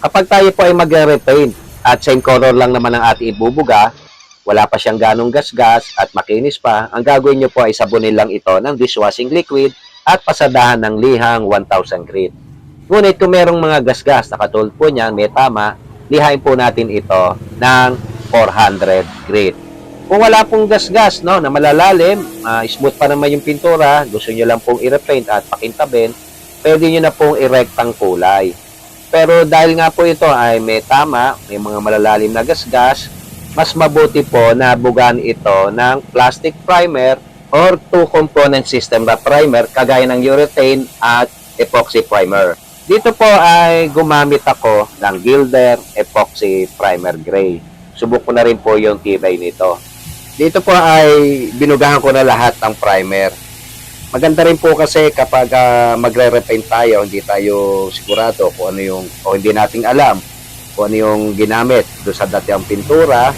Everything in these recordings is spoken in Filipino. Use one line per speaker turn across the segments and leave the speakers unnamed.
Kapag tayo po ay magre-repaint at same color lang naman ang ating ibubuga, wala pa siyang ganong gasgas at makinis pa, ang gagawin nyo po ay sabunin lang ito ng dishwashing liquid at pasadahan ng lihang 1,000 grit. Ngunit kung merong mga gasgas na katulad po niyan, may tama, lihain po natin ito ng 400 grit. Kung wala pong gasgas no, na malalalim, smooth pa naman yung pintura, gusto nyo lang pong i-repaint at pakintabin, pwede nyo na pong i-rectang kulay. Pero dahil nga po ito ay may tama, may mga malalalim na gasgas, mas mabuti po na bugan ito ng plastic primer or two-component system na primer kagaya ng urethane at epoxy primer. Dito po ay gumamit ako ng Gilder Epoxy Primer Gray. Subok ko na rin po yung tibay nito. Dito po ay binugahan ko na lahat ng primer. Maganda rin po kasi kapag magre-repaint tayo, hindi tayo sigurado kung ano yung, o hindi nating alam kung ano yung ginamit doon sa dating pintura,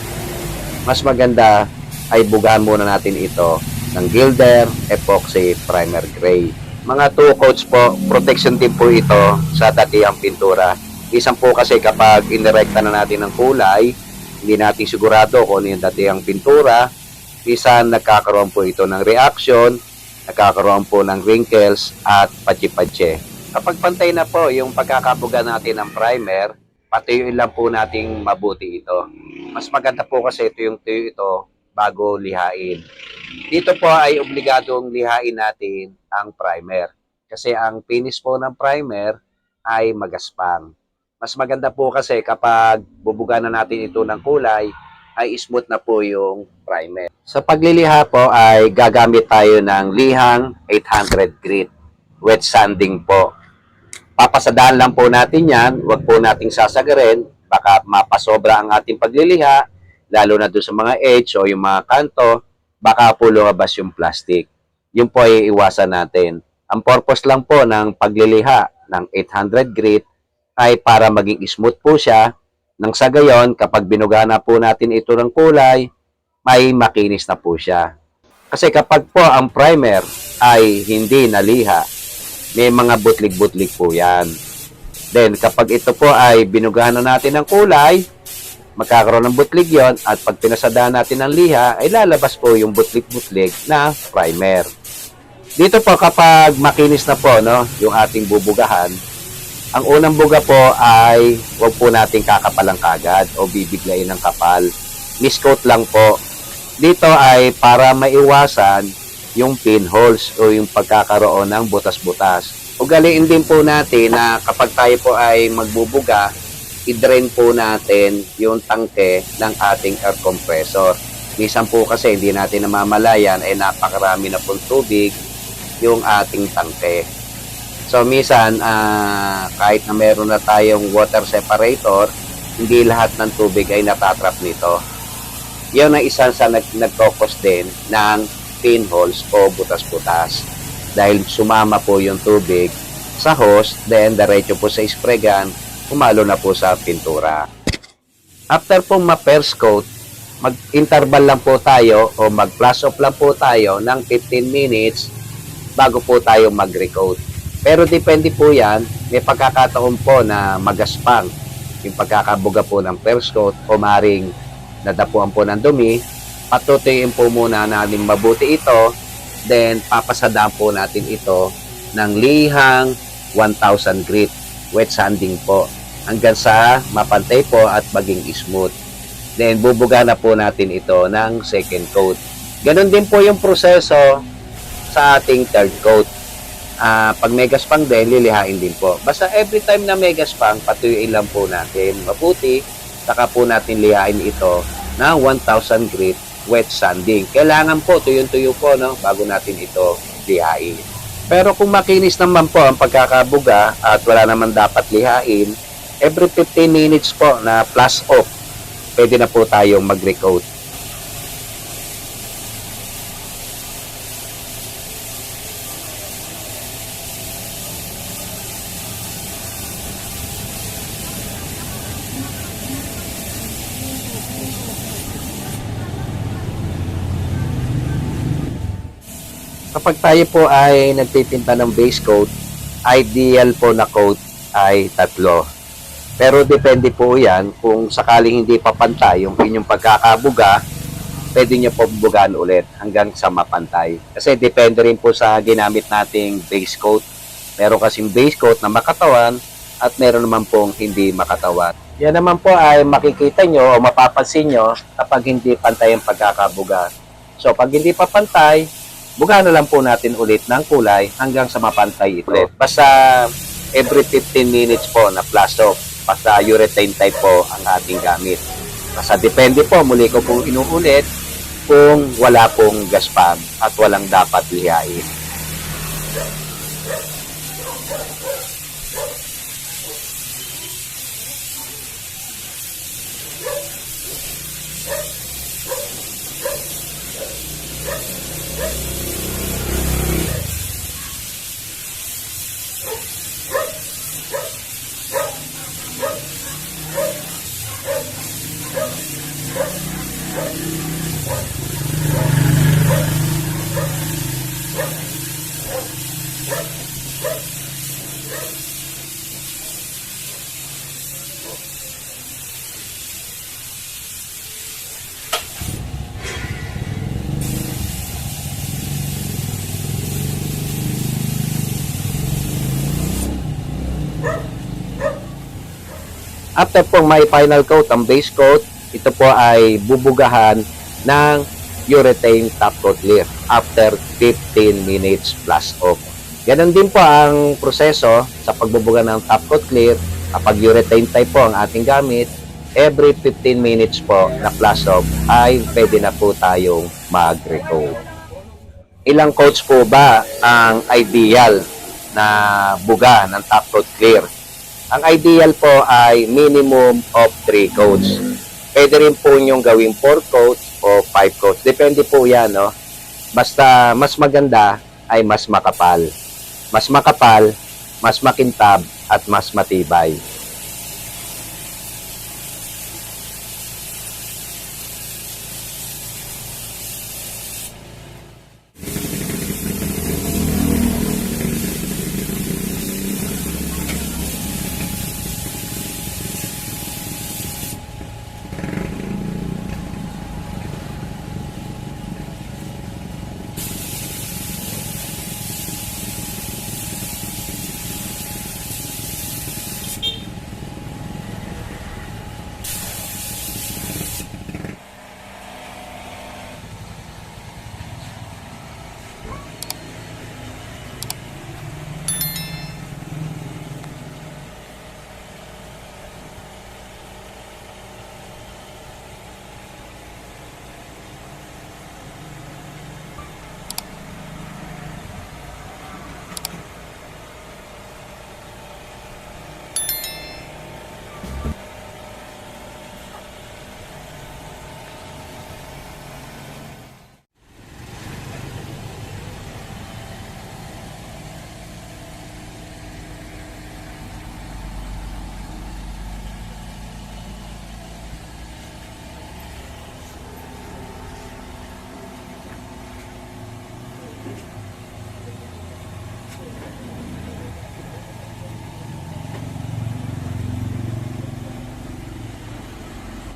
mas maganda ay bugahan muna natin ito ng Gilder Epoxy Primer Gray. Mga 2 coats po, protection din po ito sa dating pintura. Isang po kasi kapag inirekta na natin ng kulay, hindi natin sigurado kung ano yung dating pintura, isang nagkakaroon po ito ng reaction, nagkakaroon po ng wrinkles at patsi-patsi. Kapag pantay na po yung pagkakabuga natin ng primer, patuyuin lang po nating mabuti ito. Mas maganda po kasi ito yung tuyo ito bago lihain. Dito po ay obligadong lihain natin ang primer. Kasi ang finish po ng primer ay magaspang. Mas maganda po kasi kapag bubuga na natin ito ng kulay, ay smooth na po yung primer. Sa pagliliha po ay gagamit tayo ng lihang 800 grit. Wet sanding po. Papasadaan lang po natin yan. Huwag po nating sasagarin. Baka mapasobra ang ating pagliliha. Lalo na doon sa mga edge o yung mga kanto. Baka po lumabas yung plastic. Yun po ay iwasan natin. Ang purpose lang po ng pagliliha ng 800 grit ay para maging smooth po siya. Nang sa gayon, kapag binuga na po natin ito ng kulay, may makinis na po siya. Kasi kapag po ang primer ay hindi naliha, may mga butlig-butlig po yan. Then, kapag ito po ay binuga na natin ng kulay, magkakaroon ng butlig yon at pag pinasadahan natin ng liha, ay lalabas po yung butlig-butlig na primer. Dito po kapag makinis na po no, yung ating bubugahan, ang unang buga po ay huwag po nating kakapalang kagad o bibiglayin ng kapal. Miscoat lang po. Dito ay para maiwasan yung pinholes o yung pagkakaroon ng butas-butas. Ugaliin din po natin na kapag tayo po ay magbubuga, i-drain po natin yung tangke ng ating air compressor. Minsan po kasi hindi natin namamalayan ay napakarami na pong tubig yung ating tangke. So, minsan, kahit na meron na tayong water separator, hindi lahat ng tubig ay natatrap nito. Yan ang isa sa nagkokos din ng pinholes o butas-butas. Dahil sumama po yung tubig sa hose, then diretso po sa spray gun, kumalo na po sa pintura. After pong ma-first coat, mag-interval lang po tayo o mag-flash off lang po tayo ng 15 minutes bago po tayo mag-recoat. Pero depende po yan, may pagkakataon po na magaspang yung pagkakabuga po ng first coat o maring nadapuan po ng dumi. Patutuyin po muna natin mabuti ito, then papasadaan po natin ito ng lihang 1,000 grit, wet sanding po, hanggang sa mapantay po at maging smooth. Then bubuga na po natin ito ng second coat. Ganon din po yung proseso sa ating third coat. Pag may gaspang din, lilihain din po. Basta every time na may gaspang, patuyuin lang po natin mabuti, saka po natin lihain ito na 1,000 grit wet sanding. Kailangan po, tuyo-tuyo po no, bago natin ito lihain. Pero kung makinis naman po ang pagkakabuga at wala naman dapat lihain, every 15 minutes po na flash off, pwede na po tayong mag-recoat. Kapag tayo po ay nagpipinta ng base coat, ideal po na coat ay 3. Pero depende po yan kung sakaling hindi pa pantay yung inyong pagkakabuga, pwede nyo po bugaan ulit hanggang sa mapantay. Kasi depende rin po sa ginamit nating base coat. Meron kasing base coat na makatawan at meron naman pong hindi makatawan. Yan naman po ay makikita nyo o mapapansin nyo kapag hindi pantay ang pagkakabuga. So pag hindi pa pantay, bugaan na lang po natin ulit ng kulay hanggang sa mapantay ito. Basta every 15 minutes po na flash off. Basta urethane type po ang ating gamit. Basta depende po, muli ko pong inuulit, kung wala pong gaspag at walang dapat lihain. After pong may final coat ang base coat, ito po ay bubugahan ng urethane top coat clear after 15 minutes plus off. Ganon din po ang proseso sa pagbubuga ng top coat clear kapag urethane type po ang ating gamit. Every 15 minutes po na plus off ay pwede na po tayong mag-recoat. Ilang coats po ba ang ideal na buga ng top coat clear? Ang ideal po ay minimum of 3 coats. Pwede rin po yung gawing 4 coats o 5 coats. Depende po yan, no? Basta mas maganda ay mas makapal. Mas makapal, mas makintab, at mas matibay.